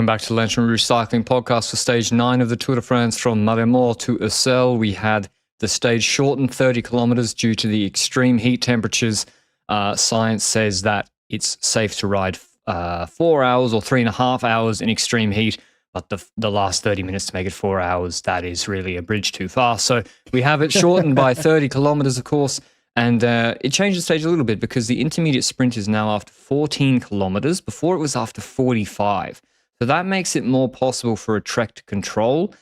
Welcome back to the Lanterne Rouge Cycling Podcast for Stage 9 of the Tour de France from Maremont to Ussel. We had the stage shortened 30 kilometers due to the extreme heat temperatures. Science says that it's safe to ride 4 hours or 3.5 hours in extreme heat, but the last 30 minutes to make it 4 hours, that is really a bridge too far. So we have it shortened by 30 kilometers, of course, and it changed the stage a little bit because the intermediate sprint is now after 14 kilometers. Before it was after 45. So that makes it more possible for a trek to control.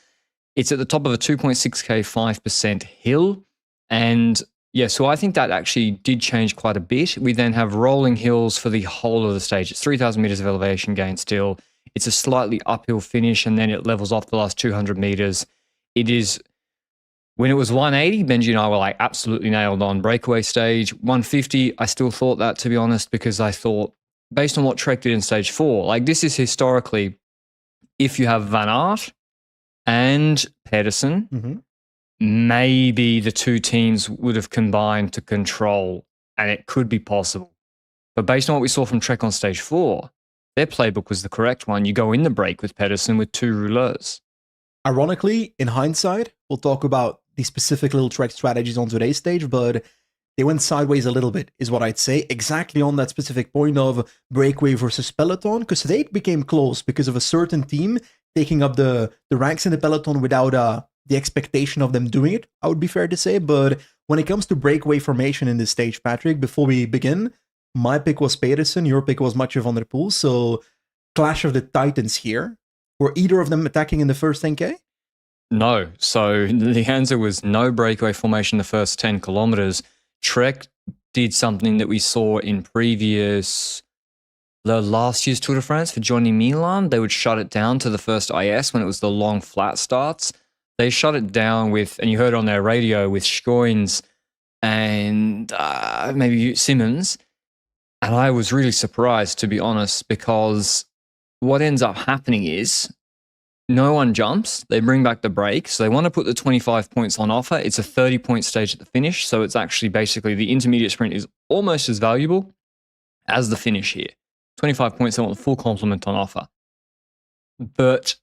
It's at the top of a 2.6k 5% hill. And yeah, so I think that actually did change quite a bit. We then have rolling hills for the whole of the stage. It's 3,000 meters of elevation gain still. It's a slightly uphill finish, and then it levels off the last 200 meters. It is, when it was 180, Benji and I were like absolutely nailed on. Breakaway stage. 150, I still thought that, to be honest, because I thought, based on what Trek did in stage 4, like this is historically, if you have Van Aert and Pedersen, maybe the two teams would have combined to control, and it could be possible. But based on what we saw from Trek on stage 4, their playbook was the correct one. You go in the break with Pedersen with two rouleurs. Ironically, in hindsight, we'll talk about the specific little Trek strategies on today's stage, but they went sideways a little bit, is what I'd say, exactly on that specific point of Breakaway versus Peloton, because they became close because of a certain team taking up the ranks in the Peloton without the expectation of them doing it, I would be fair to say. But when it comes to Breakaway formation in this stage, Patrick, before we begin, my pick was Pedersen, your pick was Mathieu van der Poel, so clash of the titans here. Were either of them attacking in the first 10K? No. So the answer was no breakaway formation the first 10 kilometers. Trek did something that we saw in the last year's Tour de France for Johnny Milan. They would shut it down to the first IS when it was the long flat starts. They shut it down with, and you heard on their radio, with Schoens and maybe Simmons. And I was really surprised, to be honest, because what ends up happening is no one jumps. They bring back the break. So they want to put the 25 points on offer. It's a 30-point stage at the finish. So it's actually basically the intermediate sprint is almost as valuable as the finish here. 25 points, they want the full complement on offer. But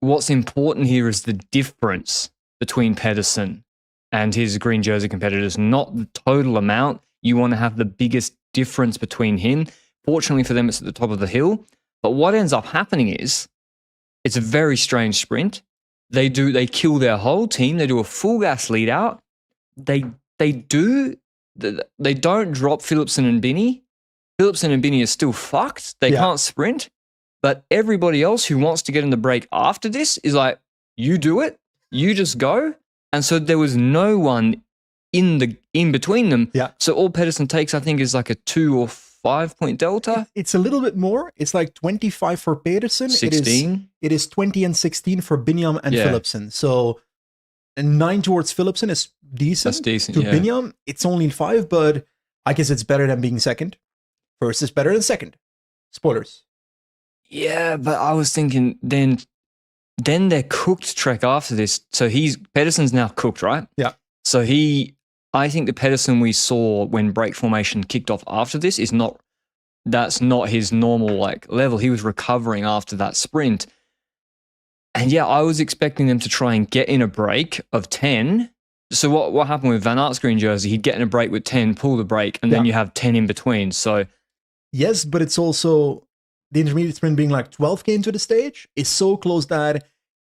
what's important here is the difference between Pedersen and his green jersey competitors, not the total amount. You want to have the biggest difference between him. Fortunately for them, it's at the top of the hill. But what ends up happening is, it's a very strange sprint. They kill their whole team. They do a full gas lead out. They don't drop Philipsen and Binney. Philipsen and Binney are still fucked. They can't sprint. But everybody else who wants to get in the break after this is like, you do it. You just go. And so there was no one in between them. Yeah. So all Pedersen takes, I think, is like a 2 or 5 point delta. It's a little bit more. It's like 25 for Pedersen. 16. It is 20 and 16 for Binyam and Philipsen. So 9 towards Philipsen is decent. That's decent. To Binyam, it's only 5, but I guess it's better than being second. First is better than second. Spoilers. Yeah, but I was thinking then they're cooked Trek after this. So Pedersen's now cooked, right? Yeah. So I think the Pedersen we saw when break formation kicked off after this that's not his normal level. He was recovering after that sprint. And yeah, I was expecting them to try and get in a break of 10. So what happened with Van Aert's green jersey? He'd get in a break with 10, pull the break, and then you have 10 in between. So yes, but it's also the intermediate sprint being like 12K into the stage is so close that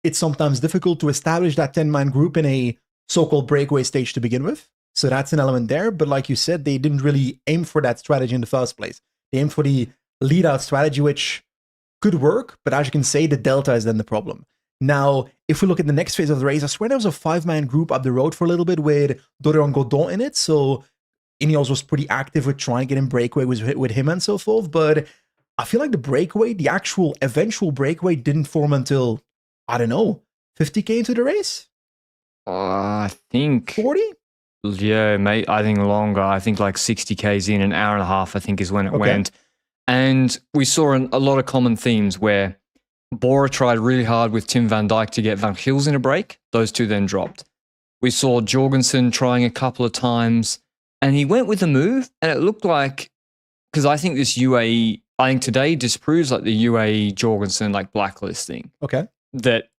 it's sometimes difficult to establish that 10-man group in a so-called breakaway stage to begin with. So that's an element there. But like you said, they didn't really aim for that strategy in the first place. They aimed for the lead-out strategy, which could work. But as you can say, the delta is then the problem. Now, if we look at the next phase of the race, I swear there was a 5-man group up the road for a little bit with Dorian Godon in it. So Ineos was pretty active with trying to get in breakaway with him and so forth. But I feel like the actual eventual breakaway didn't form until, I don't know, 50K into the race? I think 40? Yeah, mate. I think longer. I think like 60 Ks in, an hour and a half, I think is when it went. And we saw a lot of common themes where Bora tried really hard with Tim van Dijk to get Van Gils in a break. Those two then dropped. We saw Jorgensen trying a couple of times, and he went with a move, and it looked like, because I think this UAE I think today disproves like the UAE Jorgensen like blacklist thing. Okay. That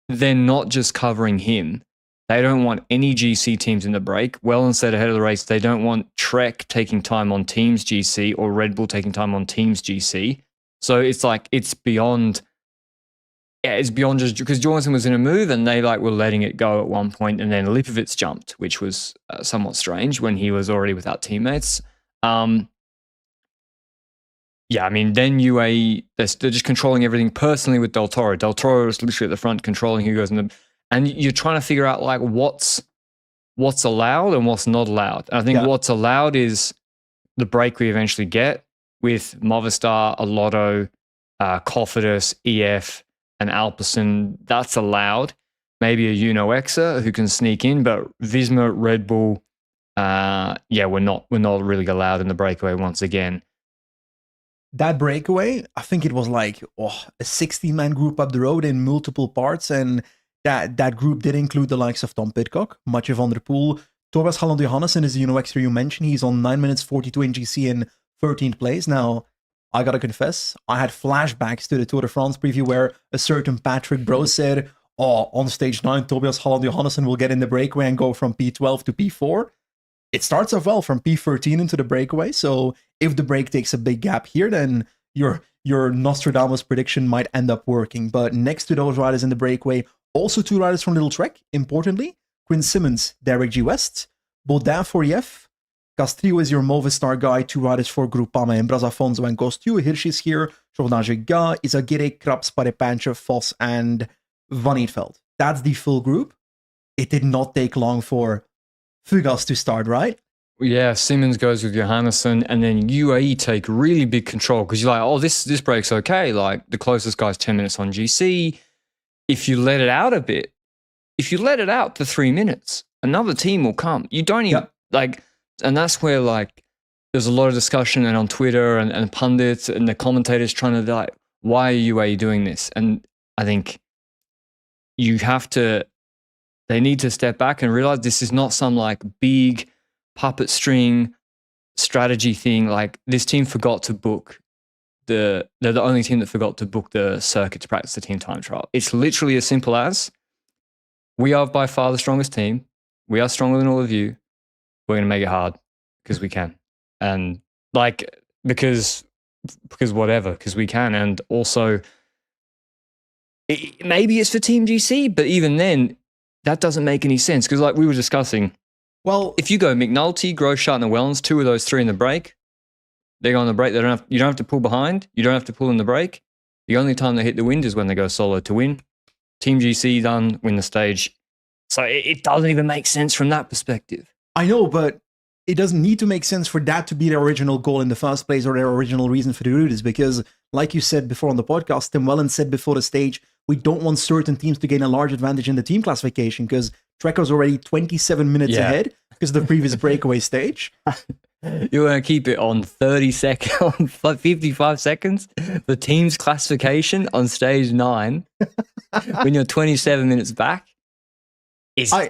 they're not just covering him. They don't want any GC teams in the break. Well, instead ahead of the race, they don't want Trek taking time on Teams GC or Red Bull taking time on Teams GC. So it's like it's beyond just because Jorgensen was in a move and they like were letting it go at one point, and then Lipovitz jumped, which was somewhat strange when he was already without teammates. Yeah, I mean, then UAE, they're just controlling everything personally with Del Toro. Del Toro is literally at the front controlling who goes in the... And you're trying to figure out, like, what's allowed and what's not allowed. And I think what's allowed is the break we eventually get with Movistar, Alotto, Cofidis, EF, and Alpecin. That's allowed. Maybe a Uno Exa who can sneak in, but Visma, Red Bull, we're not really allowed in the breakaway once again. That breakaway, I think it was like a 16-man group up the road in multiple parts, and that group did include the likes of Tom Pidcock, Mathieu van der Poel, Thomas Holland Johannessen is the Uno Extra you mentioned. He's on 9 minutes 42 in GC in 13th place. Now, I gotta confess, I had flashbacks to the Tour de France preview where a certain Patrick Bro said, on stage 9, Tobias Holland Johannessen will get in the breakaway and go from P12 to P4. It starts off well from P13 into the breakaway, so if the break takes a big gap here, then your Nostradamus prediction might end up working. But next to those riders in the breakaway, also 2 riders from Little Trek, importantly, Quinn Simmons, Derek G. West, Baudin for EF, Castrillo is your Movistar guy, 2 riders for Groupama, and Brazafonso and Costiu, Hirsch is here, Jordan Giga, Izagirre, Krabs, Parepanche, Vos, and Van Eetveld. That's the full group. It did not take long for Fugas to start, right? Yeah, Simmons goes with Johannessen, and then UAE take really big control because you're like, oh, this break's okay. Like the closest guy's 10 minutes on GC. If you let it out a bit, if you let it out for 3 minutes, another team will come. You don't even and that's where like there's a lot of discussion and on Twitter and pundits and the commentators trying to like, why are UAE doing this? And I think they need to step back and realize this is not some like big puppet string strategy thing. Like this team forgot to book they're the only team that forgot to book the circuit to practice the team time trial. It's literally as simple as we are by far the strongest team. We are stronger than all of you. We're going to make it hard because we can. And like, because we can. And also maybe it's for Team GC, but even then, that doesn't make any sense because, like we were discussing, well, if you go McNulty, Groschardt, and Wellens, 2 of those 3 in the break, they go on the break. You don't have to pull behind. You don't have to pull in the break. The only time they hit the wind is when they go solo to win. Team GC done, win the stage. So it doesn't even make sense from that perspective. I know, but it doesn't need to make sense for that to be their original goal in the first place or their original reason for the route is because, like you said before on the podcast, Tim Wellens said before the stage, we don't want certain teams to gain a large advantage in the team classification because Trek was already 27 minutes ahead because of the previous breakaway stage. You want to keep it on 30 seconds, 55 seconds? The team's classification on stage 9 when you're 27 minutes back? Can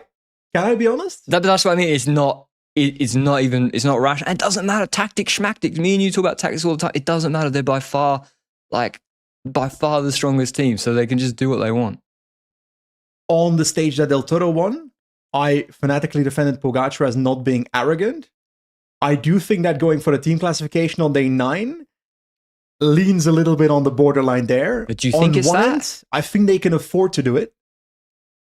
I be honest? That's what I mean. It's not rational. It doesn't matter. Tactics, schmactics. Me and you talk about tactics all the time. It doesn't matter. They're by far the strongest team, so they can just do what they want. On the stage that Del Toro won, I fanatically defended Pogacar as not being arrogant. I do think that going for the team classification on day 9 leans a little bit on the borderline there. But do you think it's that? End, I think they can afford to do it.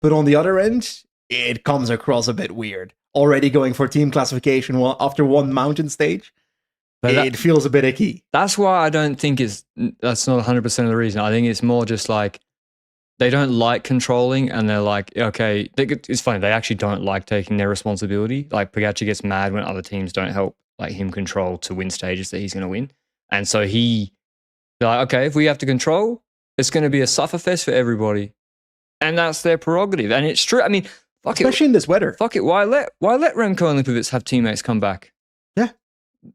But on the other end, it comes across a bit weird. Already going for team classification after one mountain stage, it feels a bit icky. That's why I don't think that's not 100% of the reason. I think it's more just like they don't like controlling and they're like, okay, it's funny. They actually don't like taking their responsibility. Like Pogacar gets mad when other teams don't help like him control to win stages that he's going to win. And so they're like, okay, if we have to control, it's going to be a sufferfest for everybody. And that's their prerogative. And it's true. I mean, especially in this weather. Fuck it. Why let Remco and Lipovitz have teammates come back? Yeah.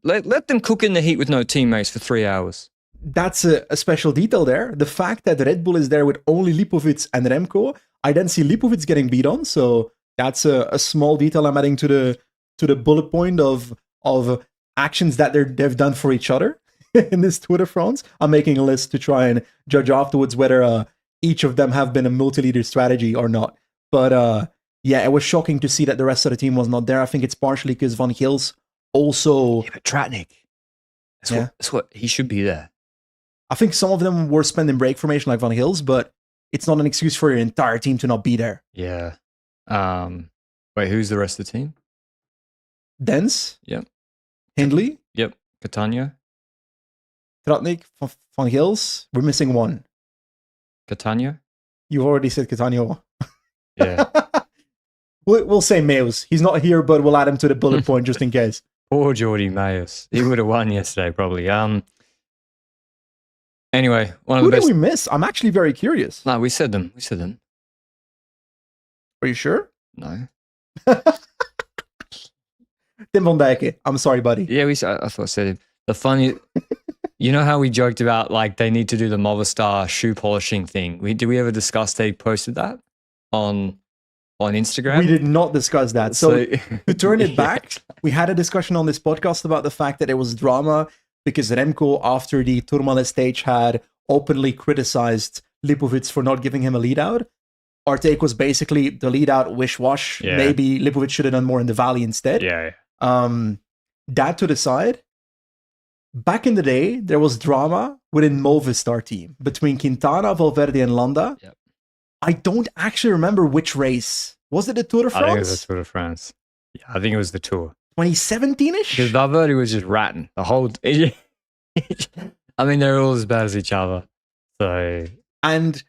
Let them cook in the heat with no teammates for 3 hours. That's a special detail there. The fact that Red Bull is there with only Lipovitz and Remco, I then see Lipovitz getting beat on. So that's a small detail I'm adding to the bullet point of actions that they've done for each other. in this Tour de France. I'm making a list to try and judge afterwards whether each of them have been a multi-leader strategy or not. But yeah, it was shocking to see that the rest of the team was not there. I think it's partially because Van Gils also... Yeah, but Tratnik, that's what he should be there. I think some of them were spending break formation like Van Gils, but it's not an excuse for your entire team to not be there. Yeah. Wait, who's the rest of the team? Dens. Yep. Hindley. Yep. Catania. Tratnik. Van Gils. We're missing one. Catania. You've already said Catania. Yeah. We'll say Meus. He's not here, but we'll add him to the bullet point just in case. Poor Jordi Meus. He would have won yesterday, probably. Anyway, one of Who the best. did we miss? I'm actually very curious. No, we said them. Are you sure? No. Tim van Dijken. I'm sorry, buddy. Yeah, I thought I said him. The funny, you know how we joked about like they need to do the Movistar shoe polishing thing. Did we ever discuss they posted that on Instagram? We did not discuss that. So to turn it back, we had a discussion on this podcast about the fact that there was drama because Remco, after the Tourmalet stage, had openly criticized Lipovic for not giving him a lead out. Our take was basically the lead out wish-wash. Yeah. Maybe Lipovic should have done more in the valley instead. Yeah. That to the side. Back in the day, there was drama within Movistar team between Quintana, Valverde, and Landa. Yep. I don't actually remember which race. Was it the Tour de France? I think it was the Tour de France. Yeah, I think it was the Tour. 2017-ish? Because Valverde was just ratting the whole... I mean, they're all as bad as each other. So... And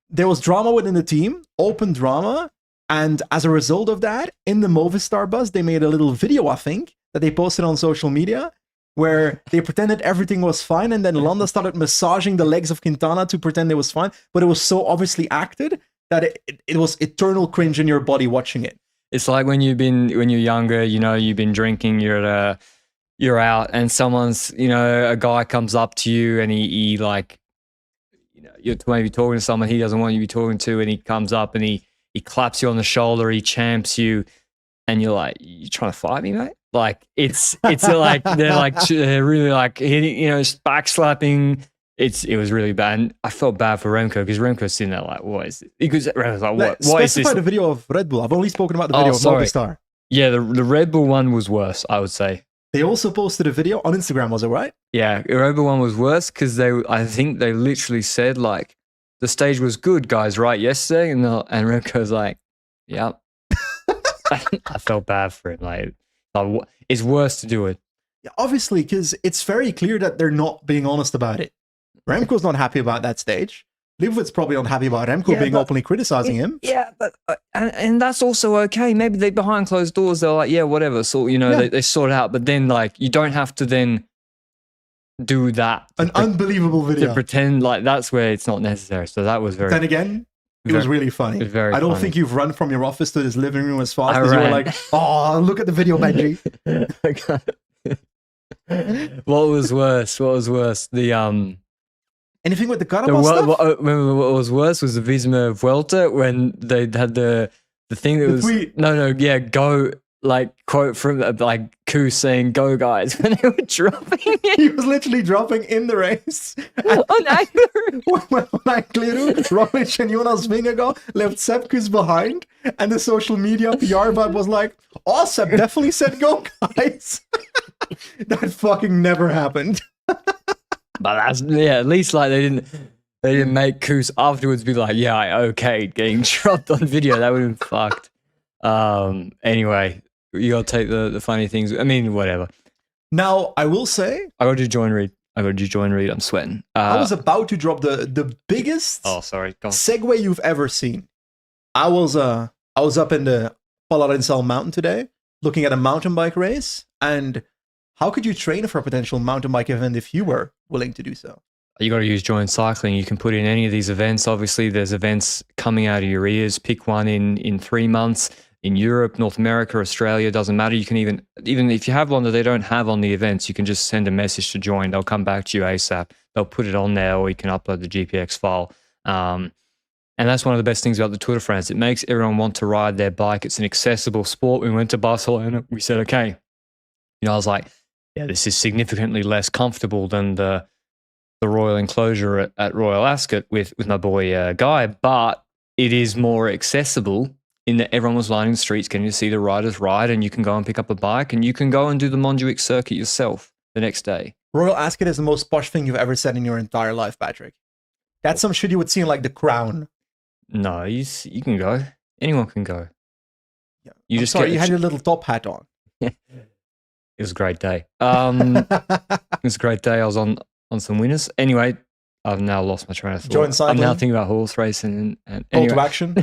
there was drama within the team, open drama. And as a result of that, in the Movistar bus, they made a little video, I think, that they posted on social media, where they pretended everything was fine. And then Landa started massaging the legs of Quintana to pretend it was fine. But it was so obviously acted that it was eternal cringe in your body watching it. It's like when you're younger, you've been drinking, you're out, and someone's, a guy comes up to you and he like, you're maybe talking to someone he doesn't want you to be talking to, and he comes up and he claps you on the shoulder, he champs you, and you're like, you trying to fight me, mate? Like it's like they're really like hitting, backslapping. It was really bad. And I felt bad for Remco because Remco's sitting there like, what is it? Because Remco's like, what is this? Specify the video of Red Bull. I've only spoken about the video of Movistar. Yeah, the Red Bull one was worse, I would say. They also posted a video on Instagram, was it right? Yeah, the Red Bull one was worse because I think they literally said like, the stage was good, guys, right, yesterday? And Remco's like, yeah. I felt bad for him. Like, it's worse to do it. Yeah, obviously, because it's very clear that they're not being honest about it. Remco's not happy about that stage. Livovic's probably not happy about Remco being openly criticizing him. Yeah, but and that's also okay. Maybe they behind closed doors, they're like, yeah, whatever. So, they sort it out. But then, like, you don't have to then do that. An unbelievable video. To pretend like that's where it's not necessary. So that was very... Then again, it was really funny. I don't think you've run from your office to this living room as fast as you were like, oh, look at the video, Benji. What was worse? The... Anything with the Carapaz stuff? What was worse was the Visma Vuelta when they had the thing that was... go... Like, quote from like Koo saying, "Go guys," when they were dropping. He was literally dropping in the race. On Aguilar. On Aguilar, Roglic and Jonas Vingegaard left Sepp Kuss behind, and the social media PR vibe was like, "Oh, Sepp definitely said go guys." That fucking never happened. But that's at least like they didn't make Kuss afterwards be like, "Yeah, I okayed getting dropped on video." That would have been fucked. Anyway. You gotta take the funny things. I mean, whatever. Now, I will say... I got to join read. I'm sweating. I was about to drop the biggest segue you've ever seen. I was up in the Palarinsal mountain today, looking at a mountain bike race. And how could you train for a potential mountain bike event if you were willing to do so? You got to use Join Cycling. You can put in any of these events. Obviously, there's events coming out of your ears. Pick one in 3 months. In Europe, North America, Australia, doesn't matter. You can even if you have one that they don't have on the events, you can just send a message to Join. They'll come back to you ASAP. They'll put it on there, or you can upload the GPX file. And that's one of the best things about the Tour de France. It makes everyone want to ride their bike. It's an accessible sport. We went to Barcelona. We said, okay. I was like, Yeah, this is significantly less comfortable than the Royal Enclosure at Royal Ascot with my boy Guy, but it is more accessible in that everyone was lining the streets getting to see the riders ride, and you can go and pick up a bike, and you can go and do the Montjuic circuit yourself the next day. Royal Ascot is the most posh thing you've ever said in your entire life, Patrick. That's some shit you would see in like The Crown. No, you can go. Anyone can go. Yeah. You you had your little top hat on. It was a great day. It was a great day. I was on some winners. Anyway, I've now lost my train of thought. Join cycling. I'm now thinking about horse racing and Call to action.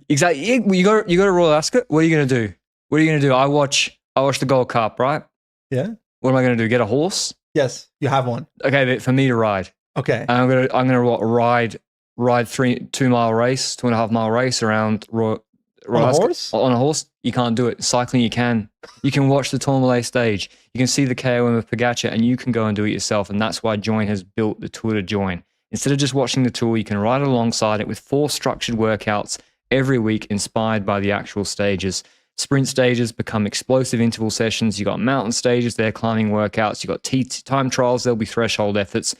Exactly. You go to Royal Ascot. What are you going to do? What are you going to do? I watch the Gold Cup, right? Yeah. What am I going to do? Get a horse? Yes, you have one. Okay, but for me to ride. Okay. And I'm gonna ride 2 mile race, 2.5 mile race around Royal On a horse? On a horse, you can't do it. Cycling, you can. You can watch the Tourmalet stage. You can see the KOM of Pogacar, and you can go and do it yourself. And that's why Join has built the Tour de Join. Instead of just watching the tour, you can ride alongside it with 4 structured workouts every week, inspired by the actual stages. Sprint stages become explosive interval sessions. You got mountain stages, they're climbing workouts. You got time trials, there'll be threshold efforts.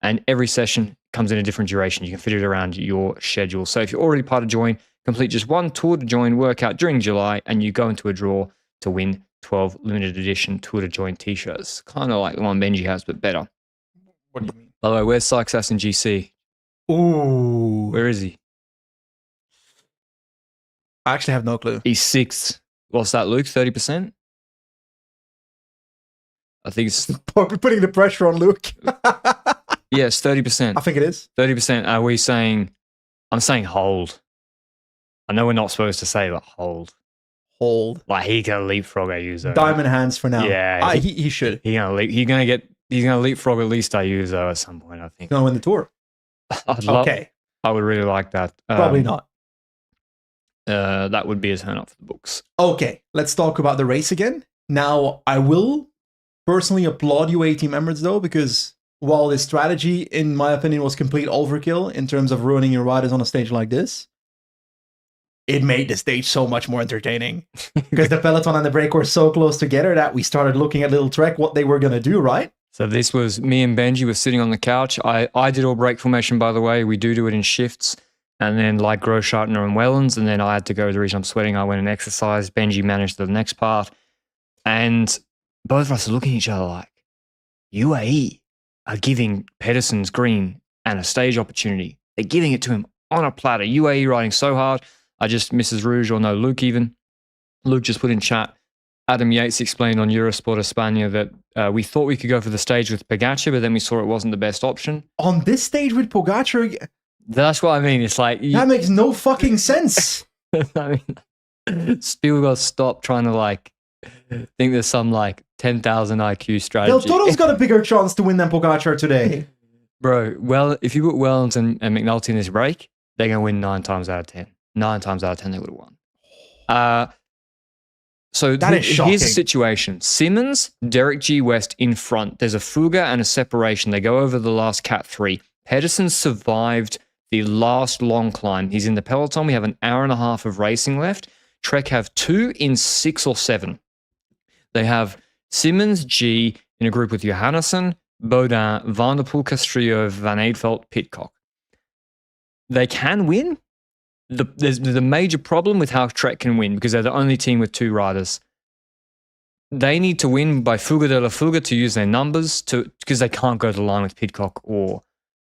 And every session comes in a different duration. You can fit it around your schedule. So if you're already part of Join, complete just one Tour de Join workout during July, and you go into a draw to win 12 limited edition Tour de Join t-shirts. Kind of like the one Benji has, but better. What do you mean? By the way, where's Sykes in GC? Ooh. Where is he? I actually have no clue. He's 6th. What's that, Luke? 30%? I think it's... Putting the pressure on Luke. Yes, 30%. I think it is. 30%. Are we saying... I'm saying hold. I know we're not supposed to say, but hold. Hold. Like, he can leapfrog Ayuso. Diamond hands for now. Yeah. He should. He's gonna leapfrog at least Ayuso at some point, I think. He's going to win the Tour. Okay. I would really like that. Probably not. That would be a turn up for the books. Okay, let's talk about the race again. Now, I will personally applaud UAE team Emirates though, because while this strategy, in my opinion, was complete overkill in terms of ruining your riders on a stage like this, it made the stage so much more entertaining. Because the peloton and the break were so close together that we started looking at Little Trek what they were going to do, right? So this was me and Benji were sitting on the couch. I did all break formation, by the way. We do it in shifts. And then like Großschartner and Wellens. And then I had to go, the reason I'm sweating, I went and exercised. Benji managed the next part. And both of us are looking at each other like, UAE are giving Pedersen's green and a stage opportunity. They're giving it to him on a platter. UAE riding so hard. I just, Mrs. Rouge, or no, Luke even. Luke just put in chat. Adam Yates explained on Eurosport España that we thought we could go for the stage with Pogacar, but then we saw it wasn't the best option. On this stage with Pogacar? That's what I mean. It's like... that makes no fucking sense. I mean, people got to stop trying to like think there's some like 10,000 IQ strategy. Del Toro's got a bigger chance to win than Pogacar today. Bro, well, if you put Wellens and McNulty in this break, they're going to win 9 times out of 10. 9 times out of 10 they would have won. So that is shocking. Here's the situation. Simmons, Derek G. West in front. There's a Fuga and a separation. They go over the last Cat 3. Pedersen survived the last long climb. He's in the peloton. We have an hour and a half of racing left. Trek have 2 in 6 or 7. They have Simmons, G in a group with Johannesson, Baudin, Van der Poel, Castrillo, Van Eedvelt, Pidcock. They can win. There's a major problem with how Trek can win because they're the only team with 2 riders. They need to win by Fuga de la Fuga to use their numbers because they can't go to the line with Pidcock or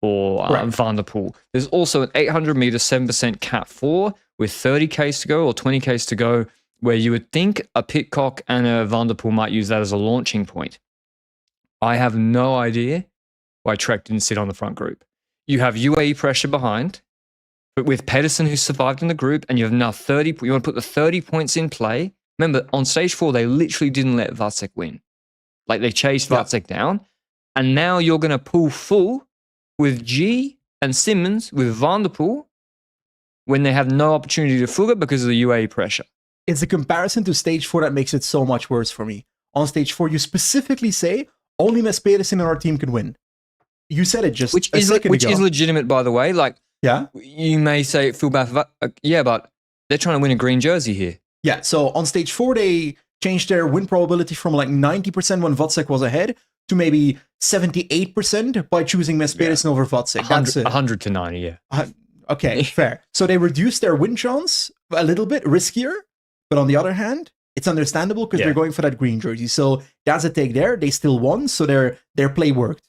Van der Poel. There's also an 800-meter 7% Cat 4 with 30 Ks to go or 20 Ks to go, where you would think a Pidcock and a Van der Poel might use that as a launching point. I have no idea why Trek didn't sit on the front group. You have UAE pressure behind, but with Pedersen, who survived in the group, and you have now 30, you want to put the 30 points in play. Remember, on stage 4, they literally didn't let Vácek win. Like, they chased Vácek down, and now you're going to pull full with G and Simmons with Van der Poel when they have no opportunity to Fuga because of the UAE pressure. It's a comparison to stage 4 that makes it so much worse for me. On stage 4, you specifically say only Mess Pedersen in our team can win. You said it just a second ago. Which is legitimate, by the way. Like, yeah, you may say feel bad for that. Yeah, but they're trying to win a green jersey here. Yeah, so on stage 4, they changed their win probability from like 90% when Vodcek was ahead to maybe 78% by choosing Mes Pedersen over Vodcek. That's it. 100 to 90, yeah. Okay, fair. So they reduced their win chance a little bit, riskier. But on the other hand, it's understandable because they're going for that green jersey. So that's a take there. They still won, so their play worked.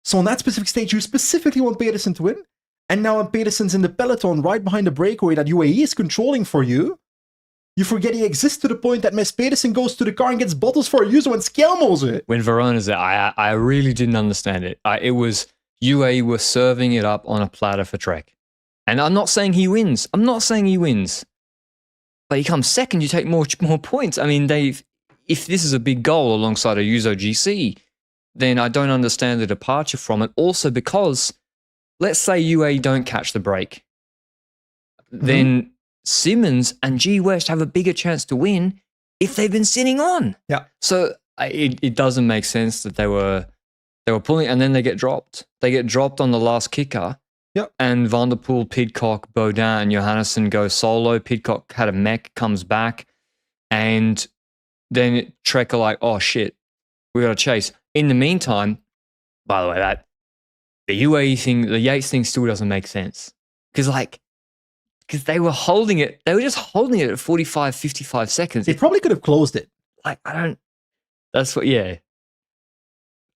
So on that specific stage, you specifically want Pedersen to win. And now when Pedersen's in the peloton right behind the breakaway that UAE is controlling for you, you forget he exists to the point that Mes Pedersen goes to the car and gets bottles for a user when Skelmo's it. When Verona's there, I really didn't understand it. It was UAE were serving it up on a platter for Trek. And I'm not saying he wins. But he comes second, you take more points. I mean, if this is a big goal alongside a Yuzo GC, then I don't understand the departure from it. Also because, let's say UAE don't catch the break. Then Simmons and G West have a bigger chance to win if they've been sitting on. Yeah. So it doesn't make sense that they were pulling, and then they get dropped. They get dropped on the last kicker. Yep. And Van der Poel, Pidcock, Baudin, and Johannesson go solo. Pidcock had a mech, comes back, and then Trek are like, oh shit, we got to chase. In the meantime, by the way, that the UAE thing, the Yates thing still doesn't make sense. Because they were holding it. They were just holding it at 45, 55 seconds. They probably could have closed it. That's what, yeah.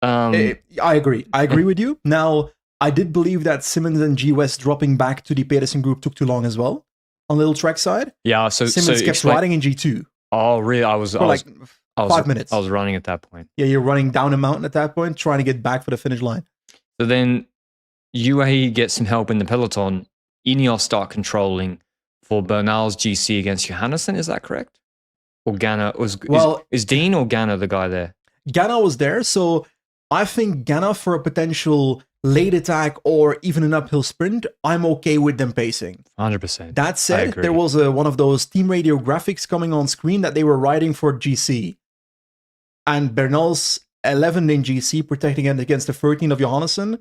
I agree. I agree with you. Now, I did believe that Simmons and G West dropping back to the Pedersen group took too long as well on Little Trek side. Yeah, so Simmons kept riding in G2. Oh, really? I was 5 minutes. I was running at that point. Yeah, you're running down a mountain at that point, trying to get back for the finish line. So then UAE gets some help in the peloton. Ineos start controlling for Bernal's GC against Johannesson. Is that correct? Or Ganna is Dean or Ganna the guy there? Ganna was there, so I think Ganna for a potential late attack or even an uphill sprint, I'm okay with them pacing. 100%. That said, there was one of those team radio graphics coming on screen that they were riding for GC. And Bernal's 11 in GC protecting against the 13 of Johannesson.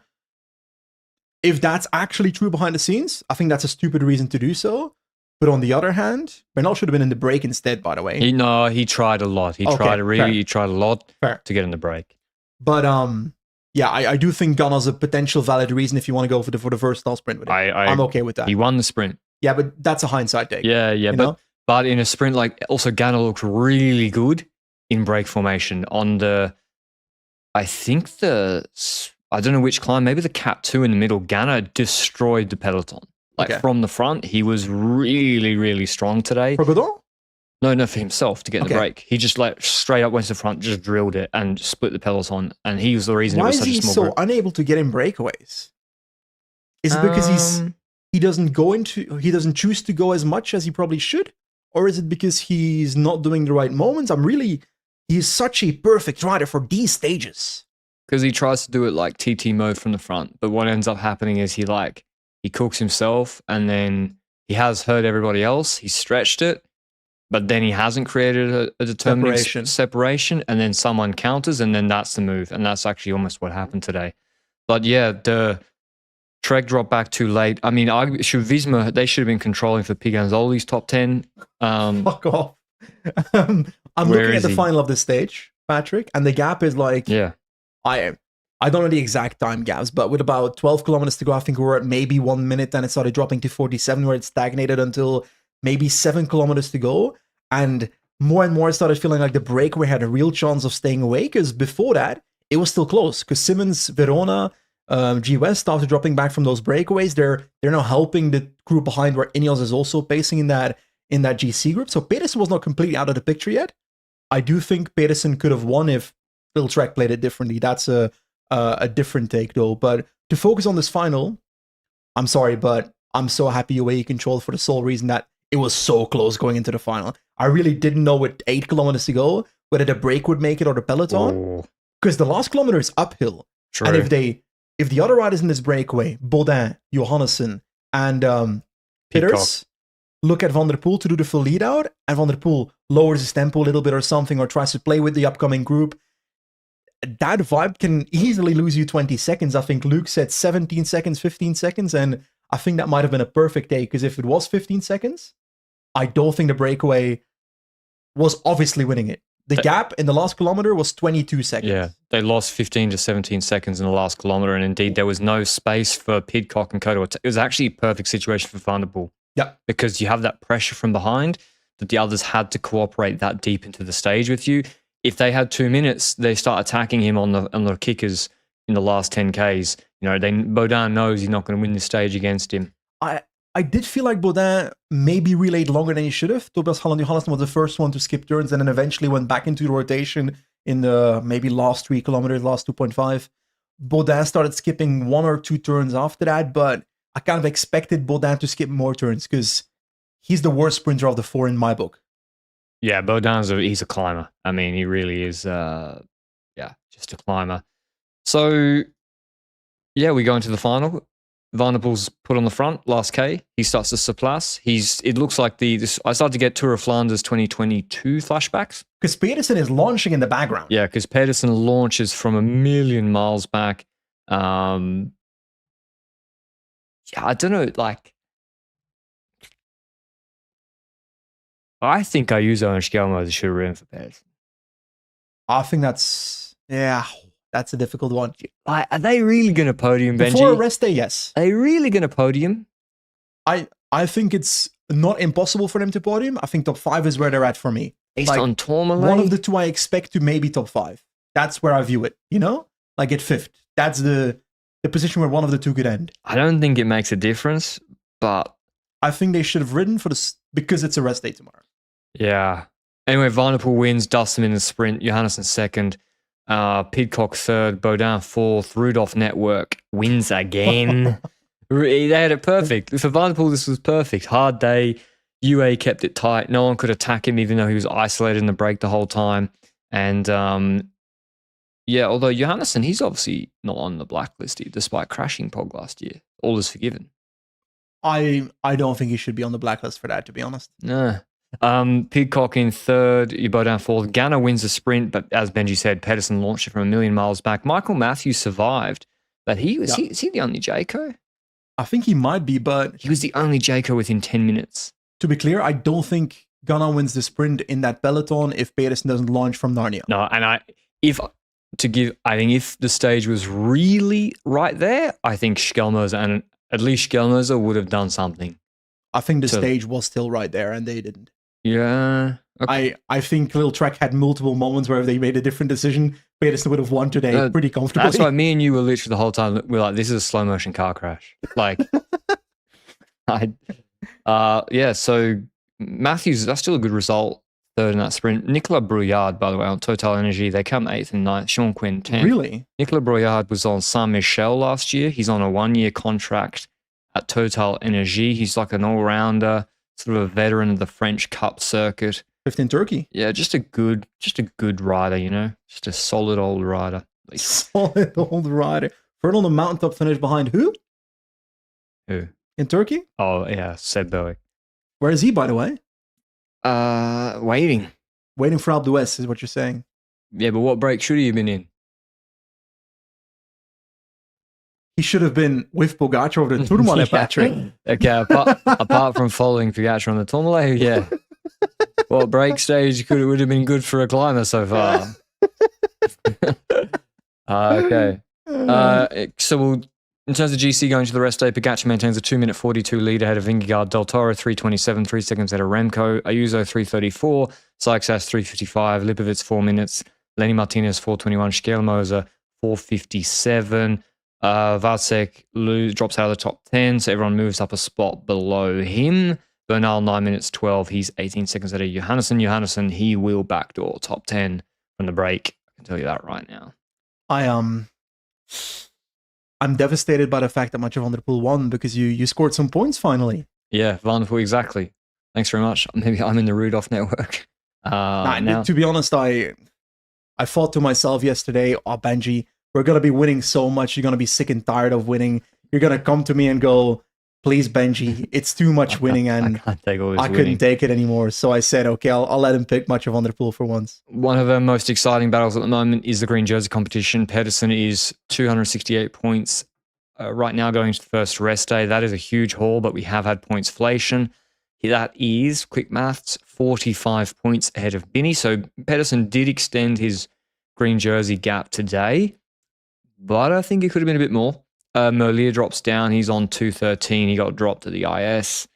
If that's actually true behind the scenes, I think that's a stupid reason to do so. But on the other hand, Bernal should have been in the break instead, by the way. He tried a lot. He tried a lot to get in the break. But yeah, I do think Ganna's a potential valid reason if you want to go for the versatile sprint with it. I'm okay with that. He won the sprint. Yeah, but that's a hindsight take. Yeah. But in a sprint, like, also Ganna looked really good in break formation on I don't know which climb, maybe the Cap 2 in the middle. Ganna destroyed the peloton. From the front, he was really, really strong today. For Godon? No, for himself to get in the break. He just straight up went to the front, just drilled it and split the peloton. And he was the reason it was such a small group. Why is he so unable to get in breakaways? Is it because he doesn't choose to go as much as he probably should? Or is it because he's not doing the right moments? He's such a perfect rider for these stages. Because he tries to do it like TT mode from the front. But what ends up happening is he cooks himself, and then he has hurt everybody else. He stretched it, but then he hasn't created a determining separation, and then someone counters, and then that's the move. And that's actually almost what happened today. But yeah, the Trek dropped back too late. I mean, Visma, they should have been controlling for Piganzoli's top 10. Fuck off. I'm looking at the final of the stage, Patrick, and the gap is I don't know the exact time gaps, but with about 12 kilometers to go, I think we were at maybe 1 minute, and it started dropping to 47, where it stagnated until maybe 7 kilometers to go. And more, it started feeling like the breakaway had a real chance of staying away, because before that, it was still close. Because Simmons, Verona, G West started dropping back from those breakaways. They're now helping the group behind, where Ineos is also pacing in that GC group. So Pedersen was not completely out of the picture yet. I do think Pedersen could have won if Little Trek played it differently. That's a different take though. But to focus on this final, I'm sorry, but I'm so happy UAE controlled for the sole reason that it was so close going into the final. I really didn't know with 8 kilometers to go whether the break would make it or the peloton, because the last kilometer is uphill. True. And if the other riders in this breakaway, Baudin, Johannesson, and Pitters, look at Van der Poel to do the full lead out, and Van der Poel lowers his tempo a little bit or something, or tries to play with the upcoming group, that vibe can easily lose you 20 seconds. I think Luke said 17 seconds, 15 seconds, and I think that might have been a perfect take, because if it was 15 seconds, I don't think the breakaway was obviously winning it. The gap in the last kilometer was 22 seconds. Yeah, they lost 15 to 17 seconds in the last kilometer, and indeed there was no space for Pidcock and Coto. It was actually a perfect situation for Van der Poel. Yeah. Because you have that pressure from behind that the others had to cooperate that deep into the stage with you. If they had 2 minutes, they start attacking him on the kickers in the last 10Ks. Baudin knows he's not going to win the stage against him. I did feel like Baudin maybe relayed longer than he should have. Tobias Holland Johannesson was the first one to skip turns and then eventually went back into the rotation in the maybe last 3 kilometers, last 2.5. Baudin started skipping 1 or 2 turns after that, but I kind of expected Baudin to skip more turns because he's the worst sprinter of the 4 in my book. Yeah, Baudin's he's a climber. I mean, he really is, just a climber. So, yeah, we go into the final. Van der Poel's put on the front, last K. He starts to Surplace. It looks like I started to get Tour of Flanders 2022 flashbacks. Because Pedersen is launching in the background. Yeah, because Pedersen launches from a million miles back. I don't know, I think Ayuso and Schelmo should have ridden for Pedersen. I think that's a difficult one. Are they really going to podium, Benji? Before a rest day, yes. Are they really going to podium? I think it's not impossible for them to podium. I think top 5 is where they're at for me. Based on Tourmalet? One of the 2 I expect to maybe top 5. That's where I view it, Like at 5th. That's the position where one of the 2 could end. I don't think it makes a difference, but I think they should have ridden because it's a rest day tomorrow. Yeah. Anyway, Van der Poel wins, dusts him in the sprint. Johannesson 2nd. Pidcock 3rd. Baudin 4th. Rudolph Network wins again. They had it perfect. For Van der Poel, this was perfect. Hard day. UA kept it tight. No one could attack him, even though he was isolated in the break the whole time. And although Johannesson, he's obviously not on the blacklist here, despite crashing Pog last year. All is forgiven. I don't think he should be on the blacklist for that, to be honest. Nah. Pidcock in 3rd, Baudin 4th. Ganna wins the sprint, but as Benji said, Pedersen launched it from a million miles back. Michael Matthews survived, but is he the only Jayco? I think he might be, but he was the only Jayco within 10 minutes. To be clear, I don't think Ganna wins the sprint in that peloton if Pedersen doesn't launch from Narnia. No, and if the stage was really right there, I think at least Schelmoser would have done something. I think the stage was still right there, and they didn't. Yeah. Okay. I think Little Trek had multiple moments where if they made a different decision, Pedersen would have won today pretty comfortably. That's why me and you were literally the whole time, we're like, this is a slow motion car crash. Like, so Matthews, that's still a good result. 3rd in that sprint. Nicolas Brouillard, by the way, on Total Energy, they come 8th and 9th. Sean Quinn 10th. Really? Nicolas Brouillard was on Saint-Michel last year. He's on a 1-year contract at Total Energy. He's like an all-rounder, sort of a veteran of the French Cup circuit. 5th in Turkey. Yeah, just a good rider, just a solid old rider. Solid old rider. 3rd on the mountaintop finish behind who? Who? In Turkey? Oh, yeah, Seb Bowie. Where is he, by the way? Waiting. Waiting for Alpe d'Huez is what you're saying. Yeah, but what break should he have been in? He should have been with Pogacar over the Tourmalet, Patrick. Okay, apart from following Pogacar on the Tourmalet, yeah. What break stage would have been good for a climber so far? Okay. In terms of GC going to the rest day, Pogacar maintains a 2-minute 42 lead ahead of Vingegaard. Del Toro 3:27, 3 seconds ahead of Remco. Ayuso 3:34, Sykes 3:55, Lipovitz 4 minutes, Lenny Martinez 4:21, Schelmoser 4:57. Vacek drops out of the top 10, so everyone moves up a spot below him. Bernal 9 minutes 12, he's 18 seconds ahead of Johannesson, he will backdoor top 10 from the break. I can tell you that right now. I'm devastated by the fact that Mathieu van der Poel won because you scored some points finally. Yeah, Van der Poel, exactly. Thanks very much. Maybe I'm in the Rudolph network. Now. To be honest, I thought to myself yesterday, Benji, we're going to be winning so much. You're going to be sick and tired of winning. You're going to come to me and go, please, Benji, it's too much winning. And I couldn't take it anymore. So I said, okay, I'll let him pick Mathieu van der Poel for once. One of our most exciting battles at the moment is the Green Jersey competition. Pedersen is 268 points right now going to the first rest day. That is a huge haul, but we have had pointsflation. That is, quick maths, 45 points ahead of Binny. So Pedersen did extend his green jersey gap today, but I think it could have been a bit more. Merlier drops down. He's on 213. He got dropped at the IS.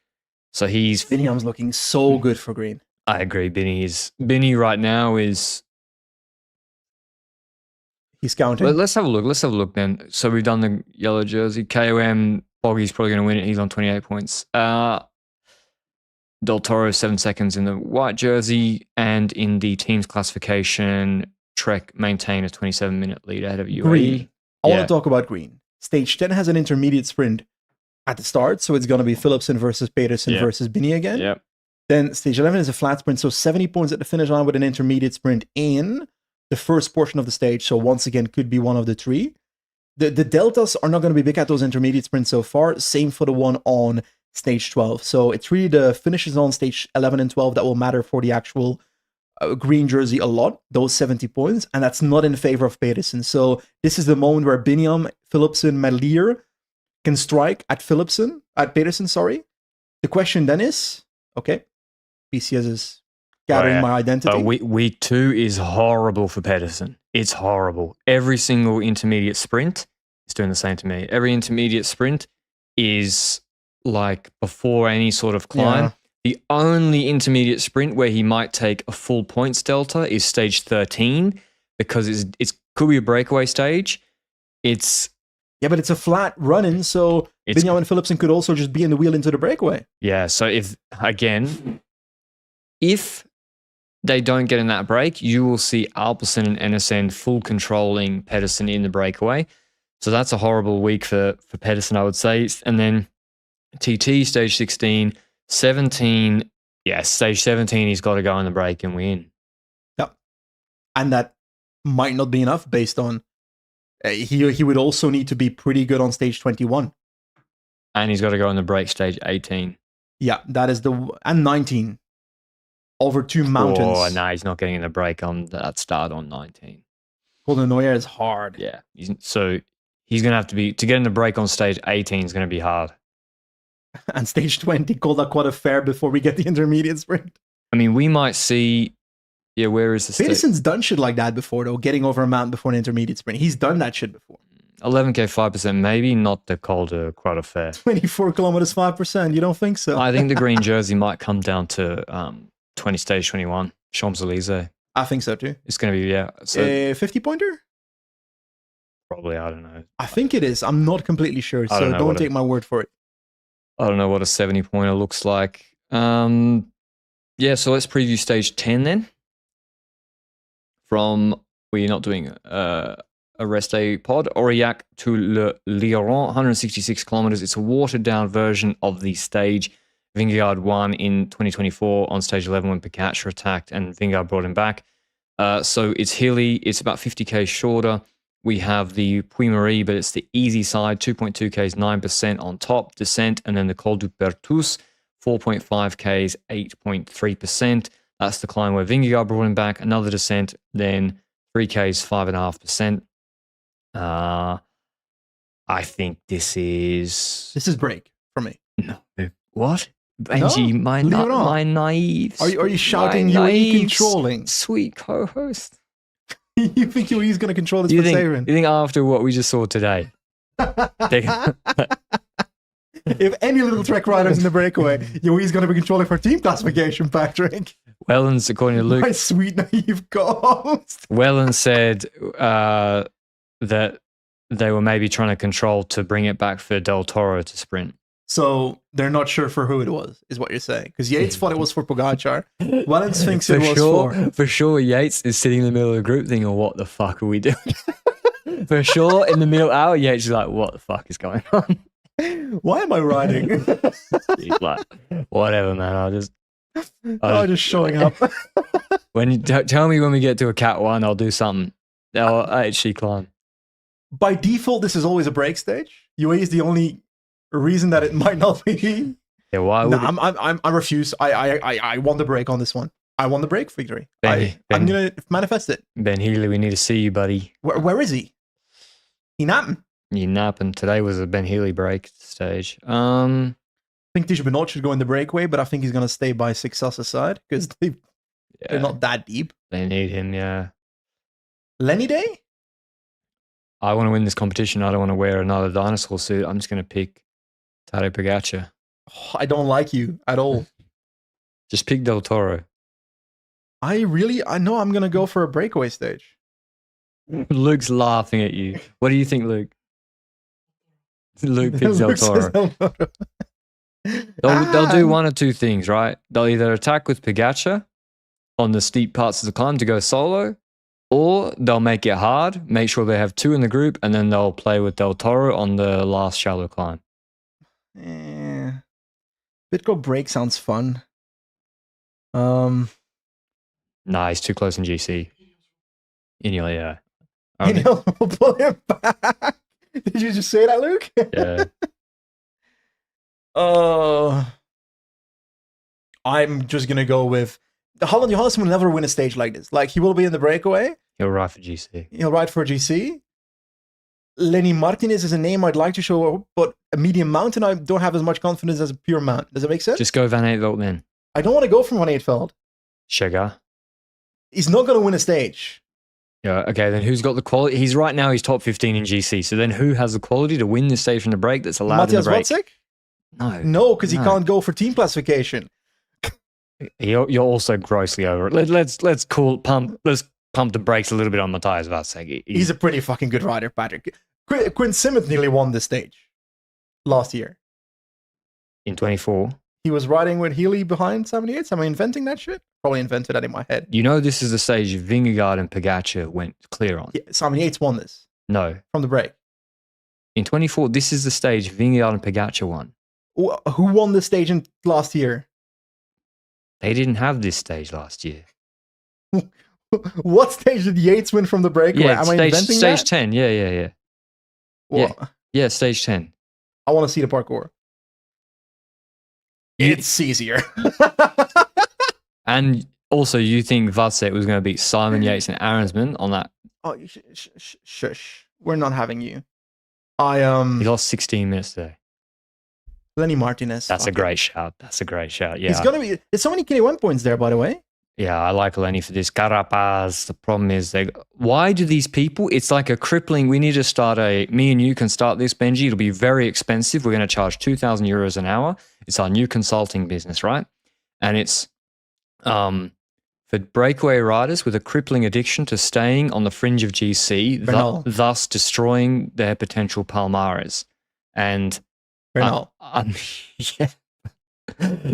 So he's... Biniam's looking so good for green. I agree. Binny right now is... He's counting. Let's have a look. Let's have a look then. So we've done the yellow jersey. KOM, Boggy's probably going to win it. He's on 28 points. Del Toro, 7 seconds in the white jersey. And in the team's classification, Trek maintain a 27-minute lead ahead of UAE. Green. I want to talk about green. Stage 10 has an intermediate sprint at the start, so it's going to be Philipsen versus Pedersen versus Binny again. Yep. Then stage 11 is a flat sprint, so 70 points at the finish line with an intermediate sprint in the first portion of the stage. So once again, could be one of the three. The deltas are not going to be big at those intermediate sprints so far. Same for the one on stage 12. So it's really the finishes on stage 11 and 12 that will matter for the actual green jersey a lot, those 70 points, and that's not in favor of Pedersen. So this is the moment where Biniam, Philipsen, Merlier can strike at Pedersen, sorry. The question then is, okay, PCS is gathering my identity. Week 2 is horrible for Pedersen. It's horrible. Every single intermediate sprint is doing the same to me. Every intermediate sprint is like before any sort of climb. Yeah. The only intermediate sprint where he might take a full points delta is stage 13 because it's could be a breakaway stage. But it's a flat run-in, so Biniam and Philipsen could also just be in the wheel into the breakaway. Yeah, so if they don't get in that break, you will see Alpersen and NSN full controlling Pedersen in the breakaway. So that's a horrible week for Pedersen, I would say. And then TT, stage 16, 17, stage 17, he's got to go in the break and win. Yep. And that might not be enough based on he would also need to be pretty good on stage 21. And he's got to go in the break stage 18. Yeah, that is and 19. Over 2 mountains. Oh, no, he's not getting in the break on that start on 19. Golden Noyer is hard. Yeah. So he's going to have to get in the break on stage 18 is going to be hard. And stage 20 called that quite a fair before we get the intermediate sprint. I mean, we might see... Yeah, where is the Pedersen's done shit like that before, though, getting over a mountain before an intermediate sprint. He's done that shit before. 11K, 5%, maybe not the Col de Croix de Fer. 24 kilometers, 5%. You don't think so? I think the green jersey might come down to 20 stage 21, Champs-Élysées. I think so, too. It's going to be, So 50-pointer? Probably, I don't know. I think it is. I'm not completely sure, so don't take my word for it. I don't know what a 70-pointer looks like. So let's preview stage 10 then. We're not doing a rest day pod. Aurillac to Le Liron, 166 kilometers. It's a watered-down version of the stage Vingegaard won in 2024 on stage 11 when Pogačar attacked and Vingegaard brought him back. So it's hilly. It's about 50k shorter. We have the Puy-Marie, but it's the easy side, 2.2Ks, 9% on top, descent, and then the Col du Pertus, 4.5Ks, 8.3%. That's the climb where Vingegaard brought him back, another descent, then 3Ks, 5.5%. I think this is break for me. No. What? Benji, no? my naive. Are you shouting UAE controlling? Sweet co-host. You think UAE's going to control this? You think after what we just saw today? If any little Trek riders in the breakaway, UAE's going to be controlling for team classification, Patrick. Wellens, according to Luke, my sweet naive co-host. Wellens said that they were maybe trying to control to bring it back for Del Toro to sprint. So they're not sure for who it was, is what you're saying. Because Yates thought it was for Pogačar. Wellens thinks it was for sure, Yates is sitting in the middle of the group thinking, what the fuck are we doing? For sure, in the middle hour, Yates is like, what the fuck is going on? Why am I riding? He's like, whatever, man. I'm just showing up. When you tell me when we get to a Cat 1, I'll do something. I'll actually climb. By default, this is always a break stage. UAE is the only reason that it might not be. Yeah, why would I refuse. I want the break on this one. I want the break victory. I'm gonna manifest it. Ben Healy, we need to see you, buddy. Where is he? He napping. You napping. Today was a Ben Healy break stage. think Tijbenot should go in the breakaway, but I think he's going to stay by Success's side because they're not that deep. They need him, yeah. Lenny Day? I want to win this competition. I don't want to wear another dinosaur suit. I'm just going to pick Tadej Pogacar. Oh, I don't like you at all. Just pick Del Toro. I know I'm going to go for a breakaway stage. Luke's laughing at you. What do you think, Luke? Luke picks Del Toro. They'll do one or two things, right? They'll either attack with Pogacar on the steep parts of the climb to go solo, or they'll make it hard, make sure they have two in the group, and then they'll play with Del Toro on the last shallow climb. Bitco break sounds fun. Nah, he's too close in GC. Ineos, yeah. Ineos will pull him back. Did you just say that, Luke? Yeah. I'm just gonna go with Holland Johansson will never win a stage like this. Like, he will be in the breakaway. He'll ride for GC. He'll ride for GC. Lenny Martinez is a name I'd like to show up, but a medium mountain I don't have as much confidence as a pure mount. Does that make sense? Just go Van Aertveld then. I don't want to go from Van Aertveld. Sugar. He's not going to win a stage. Yeah, okay, then who's got the quality? He's top 15 in GC. So then who has the quality to win this stage from the break that's allowed in the break? Matthias No. No, because he can't go for team classification. You're also grossly over it. Let's pump the brakes a little bit on Matthias Vatsek. He's a pretty fucking good rider, Patrick. Quinn Simmons nearly won this stage last year. In 24. He was riding with Healy behind 78. Am I inventing that shit? Probably invented that in my head. You know this is the stage Vingegaard and Pogacar went clear on. Yeah, Simon Yates won this. No. From the break. In 24, this is the stage Vingegaard and Pogacar won. Who won the stage last year? They didn't have this stage last year. What stage did Yates win from the breakaway? Yeah, Am I inventing stage that? 10. Yeah. Yeah, stage 10. I want to see the parkour. It's easier. And also, you think Vatsek was going to beat Simon Yates and Aronsman on that? Oh, shush. We're not having you. He lost 16 minutes today. Lenny Martinez. That's a great shout. Yeah. He's going to be... There's so many K1 points there, by the way. Yeah, I like Lenny for this. Carapaz, the problem is, why do these people, it's like a crippling, we need to start me and you can start this, Benji. It'll be very expensive. We're going to charge 2,000 euros an hour. It's our new consulting business, right? And it's for breakaway riders with a crippling addiction to staying on the fringe of GC, thus destroying their potential Palmares. And yeah.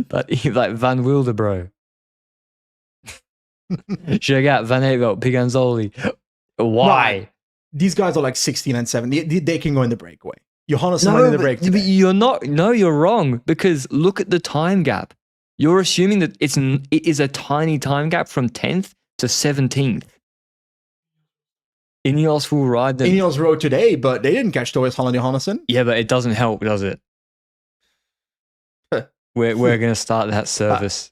But like Van Wilder, bro. Check out Van Aertveld, Piganzoli. Why? Right. These guys are like 16 and 17. They can go in the breakaway. Johannes went in the break today. You're not. No, you're wrong. Because look at the time gap. You're assuming that it is a tiny time gap from 10th to 17th. Ineos will ride them. Ineos rode today, but they didn't catch Tobias Holland Johannesson. Yeah, but it doesn't help, does it? We're going to start that service.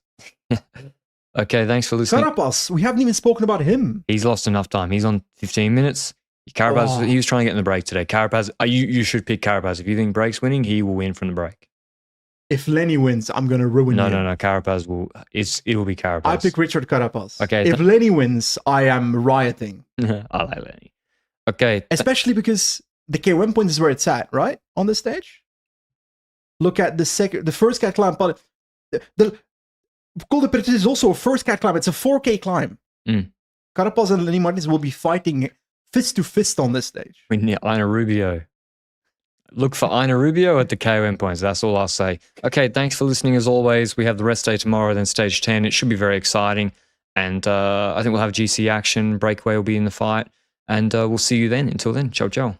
Okay, thanks for listening. Carapaz, we haven't even spoken about him. He's lost enough time. He's on 15 minutes. Carapaz, he was trying to get in the break today. Carapaz, you should pick Carapaz. If you think break's winning, he will win from the break. If Lenny wins, I'm going to ruin you. No. Carapaz will. It will be Carapaz. I pick Richard Carapaz. Okay. If Lenny wins, I am rioting. I like Lenny. Okay. Especially because the K1 point is where it's at, right? On the stage. Look at the first cat climb. The Col de Pertis is also a first cat climb. It's a 4K climb. Carapaz and Lenny Martinez will be fighting fist to fist on this stage. We need Ina Rubio. Look for Ina Rubio at the KOM points. That's all I'll say. Okay, thanks for listening as always. We have the rest day tomorrow, then stage 10. It should be very exciting. And I think we'll have GC action. Breakaway will be in the fight. And we'll see you then. Until then, ciao, ciao.